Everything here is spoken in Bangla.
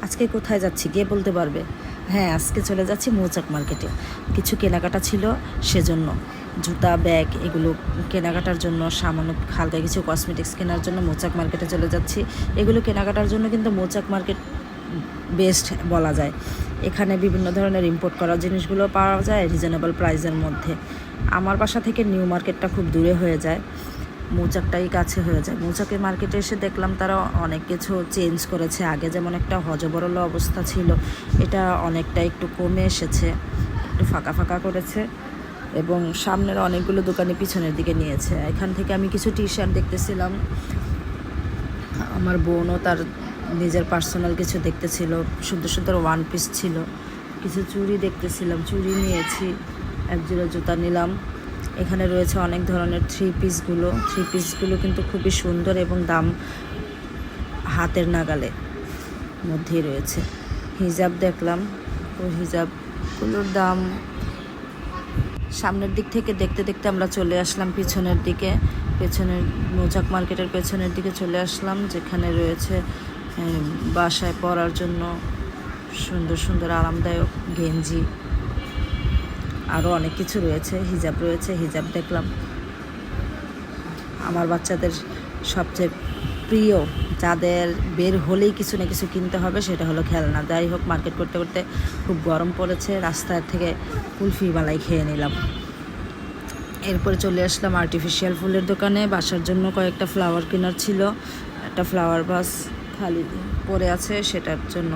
আজকে কোথায় যাচ্ছি গিয়ে বলতে পারবে? হ্যাঁ, আজকে চলে যাচ্ছি মৌচাক মার্কেটে। কিছু কেনাকাটা ছিল, সেজন্য জুতা, ব্যাগ এগুলো কেনাকাটার জন্য, সামান্য হালকা কিছু কসমেটিক্স কেনার জন্য মৌচাক মার্কেটে চলে যাচ্ছি। এগুলো কেনাকাটার জন্য কিন্তু মৌচাক মার্কেট বেস্ট বলা যায়। এখানে বিভিন্ন ধরনের ইম্পোর্ট করা জিনিসগুলো পাওয়া যায় রিজনেবল প্রাইসের মধ্যে। আমার বাসা থেকে নিউ মার্কেটটা খুব দূরে হয়ে যায়, মৌচাকটাই কাছে হয়ে যায়। মৌচাকের মার্কেটে এসে দেখলাম তারা অনেক কিছু চেঞ্জ করেছে। আগে যেমন একটা হজবরল অবস্থা ছিল, এটা অনেকটা একটু কমে এসেছে, একটু ফাঁকা ফাঁকা করেছে এবং সামনের অনেকগুলো দোকানে পিছনের দিকে নিয়েছে। এখান থেকে আমি কিছু টি শার্ট দেখতেছিলাম, আমার বোনও তার নিজের পার্সোনাল কিছু দেখতেছিল, সুন্দর সুন্দর ওয়ান পিস ছিল, কিছু চুড়ি দেখতেছিলাম, চুড়ি নিয়েছি, এক জোড়া জুতা নিলাম। এখানে রয়েছে অনেক ধরনের থ্রি পিসগুলো কিন্তু খুবই সুন্দর এবং দাম হাতের নাগালে মধ্যেই রয়েছে। হিজাব দেখলাম, ওই হিজাবগুলোর দাম, সামনের দিক থেকে দেখতে দেখতে আমরা চলে আসলাম পিছনের দিকে, পেছনের মৌচাক মার্কেটের পেছনের দিকে চলে আসলাম, যেখানে রয়েছে বাসায় পরার জন্য সুন্দর সুন্দর আরামদায়ক গেঞ্জি, আরও অনেক কিছু রয়েছে। হিজাব রয়েছে, হিজাব দেখলাম। আমার বাচ্চাদের সবচেয়ে প্রিয়, যাদের বের হলেই কিছু না কিছু কিনতে হবে, সেটা হলো খেলনা। যাই হোক, মার্কেট করতে করতে খুব গরম পড়েছে, রাস্তার থেকে কুলফি মালাই খেয়ে নিলাম। এরপরে চলে আসলাম আর্টিফিশিয়াল ফুলের দোকানে। বাসার জন্য কয়েকটা ফ্লাওয়ার কেনার ছিল, একটা ফ্লাওয়ার ভাস খালি পড়ে আছে, সেটার জন্য